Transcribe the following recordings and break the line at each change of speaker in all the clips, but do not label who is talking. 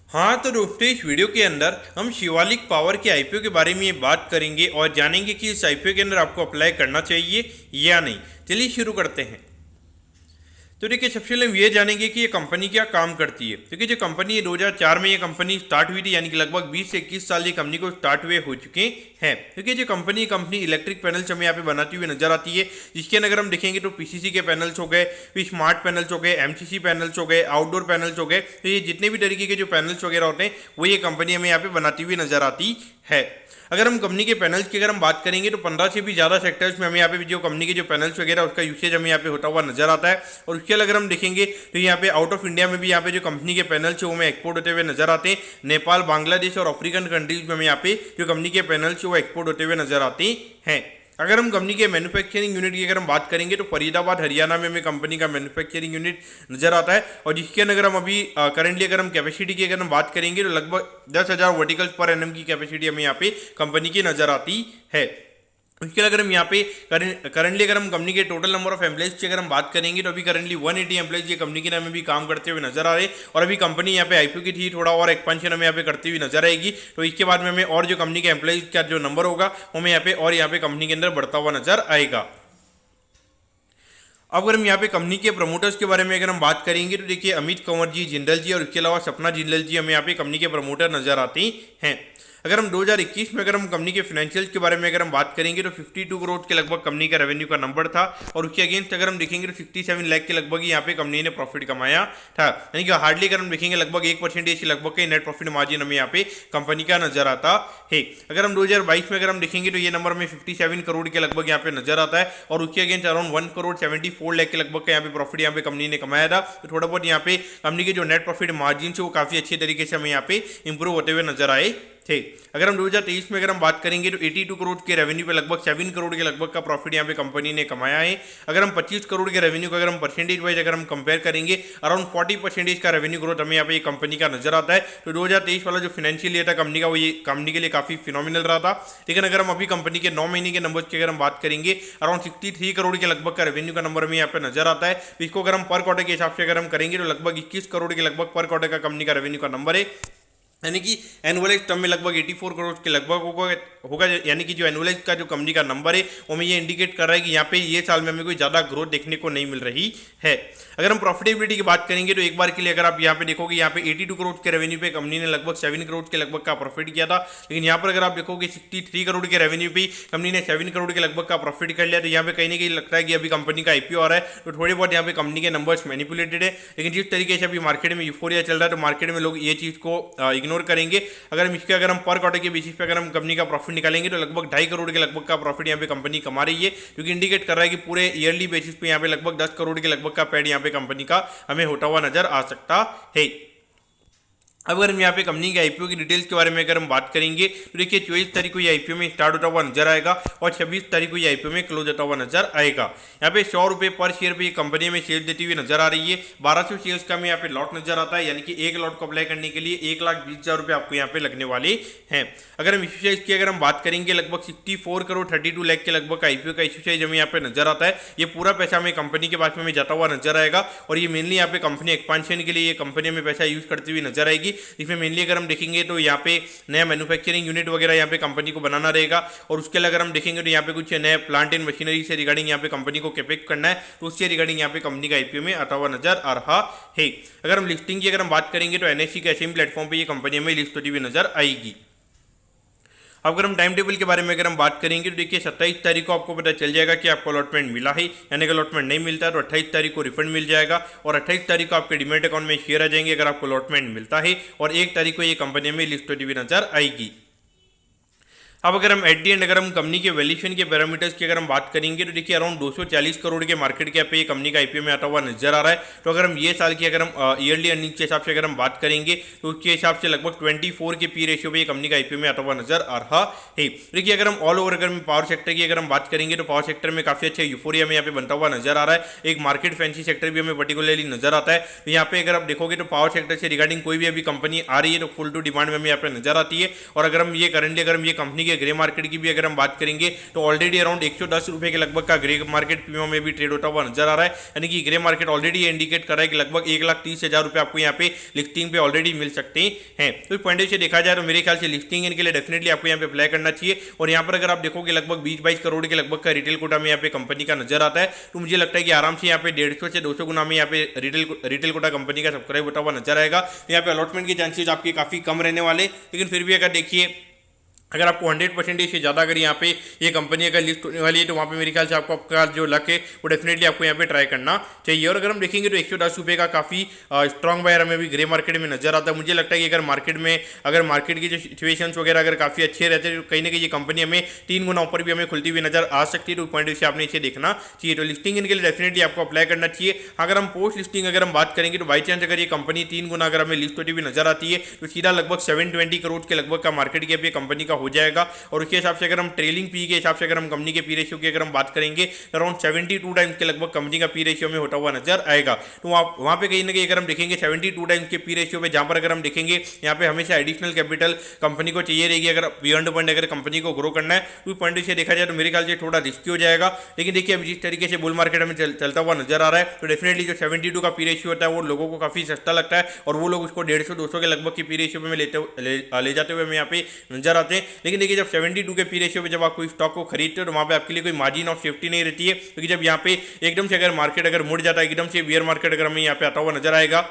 हाँ तो दोस्तों, इस वीडियो के अंदर हम शिवालिक पावर के आईपीओ के बारे में बात करेंगे और जानेंगे कि इस आईपीओ के अंदर आपको अप्लाई करना चाहिए या नहीं। चलिए शुरू करते हैं। तो देखिए, सबसे पहले हम ये जानेंगे कि ये कंपनी क्या काम करती है। क्योंकि जो कंपनी है 2004 में ये कंपनी स्टार्ट हुई थी, यानी कि लगभग 20 से 21 साल ये कंपनी को स्टार्ट हुए हो चुके हैं। क्योंकि जो कंपनी इलेक्ट्रिक पैनल्स हमें यहाँ पे बनाती हुई नजर आती है, जिसके अंदर अगर हम देखेंगे तो पीसीसी के पैनल्स हो गए, फिर स्मार्ट पैनल्स हो गए, एमसीसी पैनल्स हो गए, आउटडोर पैनल्स हो गए। तो ये जितने भी तरीके के जो पैनल्स वगैरह होते हैं वो ये कंपनी हमें यहाँ पे बनाती हुई नजर आती है। अगर हम कंपनी के पैनल्स की अगर हम बात करेंगे तो 15 से भी ज़्यादा सेक्टर्स में हमें यहाँ पे जो कंपनी के जो पैनल्स वगैरह उसका यूसेज हमें यहाँ पे होता हुआ नजर आता है। और उसके अगर हम देखेंगे तो यहाँ पे आउट ऑफ इंडिया में भी यहाँ पे जो कंपनी के पैनल्स है वो हमें एक्सपोर्ट होते हुए नजर आते हैं। नेपाल, बांग्लादेश और अफ्रीकन कंट्रीज में हमें यहाँ पे जो कंपनी के पैनल्स है वो एक्सपोर्ट होते हुए नजर आते हैं। अगर हम कंपनी के मैन्युफैक्चरिंग यूनिट की अगर हम बात करेंगे तो फरीदाबाद हरियाणा में हमें कंपनी का मैन्युफैक्चरिंग यूनिट नजर आता है। और जिसके अंदर हम अभी करंटली अगर हम कैपेसिटी की अगर हम बात करेंगे तो लगभग 10,000 वर्टिकल्स पर एनएम की कैपेसिटी हमें यहाँ पे कंपनी की नजर आती है। उसके अगर हम यहाँ पे करंटली अगर हम कंपनी के टोटल नंबर ऑफ एम्प्लॉइज की अगर हम बात करेंगे तो अभी करंटली 180 एम्प्लॉइज ये कंपनी के नाम में भी काम करते हुए नजर आ रहे हैं। और अभी कंपनी यहाँ पे आईपीओ की थी, थोड़ा और एक्सपेंशन हमें यहाँ पे करती हुई नजर आएगी। तो इसके बाद में हमें और जो कंपनी के एम्प्लॉइज का जो नंबर होगा वो हमें यहाँ पे कंपनी के अंदर बढ़ता हुआ नजर आएगा। अब अगर हम यहाँ पे कंपनी के प्रमोटर्स के बारे में अगर हम बात करेंगे तो देखिए, अमित कंवर जी जिंदल जी और इसके अलावा सपना जिंदल जी हमें यहाँ पे कंपनी के प्रमोटर नजर आते हैं। अगर हम 2021 में अगर हम कंपनी के फाइनेंशियल्स के बारे में अगर हम बात करेंगे तो 52 करोड़ के लगभग कंपनी का रेवेन्यू का नंबर था। और उसके अगेंस्ट अगर हम देखेंगे तो 67 लाख के लगभग यहाँ पे कंपनी ने प्रॉफिट कमाया था। यानी कि हार्डली अगर हम देखेंगे लगभग 1% लगभग के नेट प्रॉफिट मार्जिन हमें यहाँ पे कंपनी का नजर आता है। अगर हम 2022 में अगर हम देखेंगे तो ये नंबर हमें 57 करोड़ के लगभग यहाँ पे नजर आता है। और उसके अगेंस्ट अराउंड 1 करोड़ 74 लाख के लगभग का यहाँ पे प्रॉफिट यहाँ पे कंपनी ने कमाया था। तो थोड़ा बहुत यहाँ पे कंपनी के जो नेट प्रॉफिट मार्जिन है वो काफी अच्छे तरीके से हमें यहाँ पे इंप्रूव होते हुए नजर आए थे। अगर हम 2023 में अगर हम बात करेंगे तो 82 करोड़ के रेवेन्यू पे लगभग 7 करोड़ के लगभग का प्रॉफिट यहाँ पे कंपनी ने कमाया है। अगर हम 25 करोड़ के रेवेन्यू को अगर हम परसेंटेज वाइज अगर हम कंपेयर करेंगे, अराउंड 40% का रेवेन्यू ग्रोथ हमें यहाँ पे कंपनी का नजर आता है। तो 2023 वाला जो फाइनेंशियल ईयर था कंपनी का, वो ये कंपनी के लिए काफी फिनोमिनल रहा था। लेकिन अगर हम अभी कंपनी के 9 महीने के नंबर की अगर हम बात करेंगे, अराउंड 63 करोड़ के लगभग का रेवेन्यू का नंबर हमें यहाँ पे नजर आता है। तो इसको अगर हम पर क्वार्टर के हिसाब से अगर हम करेंगे तो लगभग 21 करोड़ के लगभग पर क्वार्टर का कंपनी का रेवेन्यू का नंबर है। यानी कि एनुअलाइज टर्म में लगभग 84 करोड़ के लगभग होगा। यानी कि जो एनुअलाइज का जो कंपनी का नंबर है वो हमें ये इंडिकेट कर रहा है कि यहाँ पे ये साल में हमें कोई ज़्यादा ग्रोथ देखने को नहीं मिल रही है। अगर हम प्रॉफिटेबिलिटी की बात करेंगे तो एक बार के लिए अगर आप यहाँ पे देखोगे, यहाँ पे 82 करोड़ के रेवेन्यू पे कंपनी ने लगभग 7 करोड़ के लगभग का प्रॉफिट किया था। लेकिन यहाँ पर अगर आप देखोगे 63 करोड़ के रेवेन्यू पे कंपनी ने 7 करोड़ के लगभग का प्रॉफिट कर लिया। तो यहाँ पे कहीं ना कहीं लगता है कि अभी कंपनी का आईपीओ आ रहा है, तो थोड़े बहुत यहाँ पे कंपनी के नंबर्स मैनिपुलेटेड है। लेकिन जिस तरीके से अभी मार्केट में यूफोरिया चल रहा है तो मार्केट में लोग ये चीज़ को इग्नोर करेंगे। अगर हम पर क्वार्टर के बेसिस पे अगर हम कंपनी का प्रॉफिट निकालेंगे तो लगभग 2.5 करोड़ के लगभग का प्रॉफिट यहाँ पे कंपनी कमा रही है, जो कि इंडिकेट कर रहा है कि पूरे ईयरली बेसिस पे यहाँ पे लगभग 10 करोड़ के लगभग का पैड यहाँ पे कंपनी का हमें होता हुआ नजर आ सकता है। अब अगर हम यहाँ पे कंपनी के आईपीओ की डिटेल्स के बारे में अगर हम बात करेंगे तो देखिए, 24 तारीख को ये आईपीओ में स्टार्ट होता हुआ नजर आएगा और 26 तारीख को ये आईपीओ में क्लोज होता हुआ नजर आएगा। यहाँ पे 100 रुपये पर शेयर पे ये कंपनी में शेयर देती हुई नजर आ रही है। 1200 शेयर्स का हमें यहाँ पे लॉट नजर आता है, यानी कि एक लॉट को अप्लाई करने के लिए 1,20,000 रुपये आपको यहाँ पे लगने वाले हैं। अगर हम इशू साइज की अगर हम बात करेंगे, लगभग 64 करोड़ 32 लाख के लगभग आईपीओ का इशू साइज हमें यहाँ पे नजर आता है। ये पूरा पैसा हमें कंपनी के पास में जाता हुआ नजर आएगा और ये मेनली यहाँ पे कंपनी एक्सपांशन के लिए ये कंपनी में पैसा यूज करती हुई नजर आएगी। इसमें मेनली अगर हम देखेंगे तो यहाँ पे नया मैन्युफैक्चरिंग यूनिट वगैरह यहाँ पे कंपनी को बनाना रहेगा। और उसके अलावा अगर हम देखेंगे तो यहाँ पे कुछ नए प्लांट एंड मशीनरी से रिगार्डिंग यहाँ पे कंपनी को कैपेक्स करना है, तो उससे रिगार्डिंग यहाँ पे कंपनी का आईपीओ में आता हुआ नजर आ रहा है। अगर हम लिस्टिंग की अगर हम बात करेंगे तो एनएससी के एसएम प्लेटफॉर्म पे ये कंपनी में लिस्ट होती हुई नजर आएगी। अब अगर हम टाइम टेबल के बारे में अगर हम बात करेंगे तो देखिए, 27 तारीख को आपको पता चल जाएगा कि आपको अलॉटमेंट मिला है, यानी कि अलॉटमेंट नहीं मिलता है तो 28 तारीख को रिफंड मिल जाएगा और 28 तारीख को आपके डिमेट अकाउंट में शेयर आ जाएंगे अगर आपको अलॉटमेंट मिलता है। और 1 तारीख को ये कंपनी में लिस्ट होती हुई नजर आएगी। अब अगर हम एट दी एंड अगर हम कंपनी के वैल्यूएशन के पैरामीटर्स की अगर हम बात करेंगे तो देखिए, अराउंड 240 करोड़ के मार्केट कैप पे ये कंपनी का आईपीओ में आता हुआ नजर आ रहा है। तो अगर हम ये साल की अगर हम ईयरली अर्निंग के हिसाब से अगर हम बात करेंगे तो उसके हिसाब से लगभग 24 के पी रेशियो पे ये कंपनी का आईपीओ में आता हुआ नजर आ रहा है। देखिए, अगर हम ऑल ओवर अगर हम पावर सेक्टर की अगर हम बात करेंगे तो पावर सेक्टर में काफी अच्छा यूफोरिया में यहाँ पे बनता हुआ नजर आ रहा है। एक मार्केट फैंसी सेक्टर भी हमें पर्टिकुलरली नजर आता है। तो यहाँ पे अगर आप देखोगे तो पावर सेक्टर से रिगार्डिंग कोई भी अभी कंपनी आ रही है तो फुल टू डिमांड में हमें यहाँ पे नजर आती है। और अगर हम ये करंटली अगर हम ये कंपनी है ग्रे मार्केट की भी अगर हम बात करेंगे तो ऑलरेडी अराउंड 110 रुपए के लगभग का ग्रे मार्केट प्रीमियम में भी ट्रेड होता हुआ नजर आ रहा है, यानी कि ग्रे मार्केट ऑलरेडी इंडिकेट कर रहा है कि लगभग 1,30,000 रुपए आपको यहाँ पे लिस्टिंग पे ऑलरेडी मिल सकते हैं। तो इस पॉइंट से देखा जाए तो मेरे ख्याल से लिस्टिंग इनके लिए डेफिनेटली आपको यहाँ पे अप्लाई करना चाहिए। और यहाँ पर अगर आप देखोगे लगभग 20-22 करोड़ के लगभग का रिटेल कोटा में यहाँ पे कंपनी का नजर आता है, तो मुझे लगता है कि आराम से यहाँ पे 150 से 200 गुना में यहाँ पे रिटेल कोटा कंपनी का सब्सक्राइब होता हुआ नजर आएगा। यहाँ पे अलॉटमेंट के चांसेस आपके काफी कम रहने वाले, लेकिन फिर भी अगर देखिए अगर आपको 100% से ज़्यादा अगर यहाँ पे ये कंपनी अगर लिस्ट होने वाली है तो वहाँ पे मेरे ख्याल से आपको आपका जो लक है वो डेफिनेटली आपको यहाँ पे ट्राई करना चाहिए। और अगर हम देखेंगे तो 110 रुपये का काफ़ी स्ट्रॉन्ग बायर हमें भी ग्रे मार्केट में नजर आता है। मुझे लगता है कि अगर मार्केट की जो सिचुएशंस वगैरह अगर काफ़ी अच्छे रहते हैं तो कहीं ना कहीं ये कंपनी हमें 3 गुना ऊपर भी हमें खुलती हुई नजर आ सकती है। तो पॉइंट से आपने इसे देखना चाहिए। तो लिस्टिंग इनके लिए डेफिनेटली आपको अप्लाई करना चाहिए। अगर हम पोस्ट लिस्टिंग अगर हम बात करेंगे तो बाई चांस अगर ये कंपनी 3 गुना अगर हमें लिस्ट होती हुई नजर आती है तो सीधा लगभग 720 करोड़ के लगभग का मार्केट कैप ये कंपनी का हो जाएगा। और उसके हिसाब से अगर हम ट्रेलिंग पी के हिसाब से अगर हम कंपनी के पी रेशियो की अगर हम बात करेंगे तो अराउंड 72 टाइम्स के लगभग कंपनी का पी रेशियो में होता हुआ नजर आएगा। तो वहां पे कहीं ना कहीं अगर हम देखेंगे 72 टाइम्स के पी रेशियो पे, जहां पर अगर हम देखेंगे यहाँ पे हमेशा एडिशनल कैपिटल कंपनी को चाहिए रहेगी अगर बियॉन्ड पॉइंट अगर कंपनी को ग्रो करना है। तो पॉइंट से देखा जाए तो मेरे ख्याल से थोड़ा रिस्की हो जाएगा। लेकिन देखिए अभी जिस तरीके से बुल मार्केट हमें चलता हुआ नजर आ रहा है तो डेफिनेटली जो 72 का पी रेशियो होता है वो लोगों को काफी सस्ता लगता है और वो लोग उसको 150-200 के लगभग की पी रेशियो में ले जाते हुए हमें यहाँ पे नजर आते हैं। लेकिन देखिए जब 72 के पी रेशियो पे जब आप कोई स्टॉक को खरीदते हो तो वहाँ पे आपके लिए कोई मार्जिन ऑफ सेफ्टी नहीं रहती है, क्योंकि जब यहाँ पे एकदम से अगर मार्केट अगर मुड़ जाता है, एकदम से बियर मार्केट अगर हमें यहाँ पे आता हुआ नजर आएगा,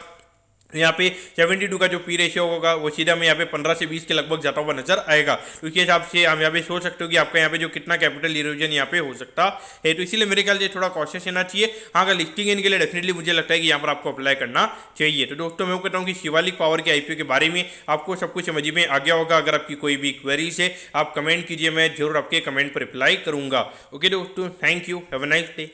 यहाँ पे 72 का जो पी रेशियो होगा वो सीधा में यहाँ पे 15 से 20 के लगभग जाता हुआ नजर आएगा। तो इसके हिसाब से हम यहाँ पे सोच सकते हो कि आपका यहाँ पे जो कितना कैपिटल इरोजन यहाँ पे हो सकता है। तो इसीलिए मेरे ख्याल से थोड़ा कॉशियस रहना चाहिए। हाँ, अगर लिस्टिंग इनके लिए डेफिनेटली मुझे लगता है कि यहाँ पर आपको अप्लाई करना चाहिए। तो दोस्तों मैं कहता हूँ कि शिवालिक पावर के आईपीओ के बारे में आपको सब कुछ समझ में आ गया होगा। अगर आपकी कोई भी क्वेरीज है आप कमेंट कीजिए, मैं जरूर आपके कमेंट पर रिप्लाई करूंगा। ओके दोस्तों, thank you, have a nice day.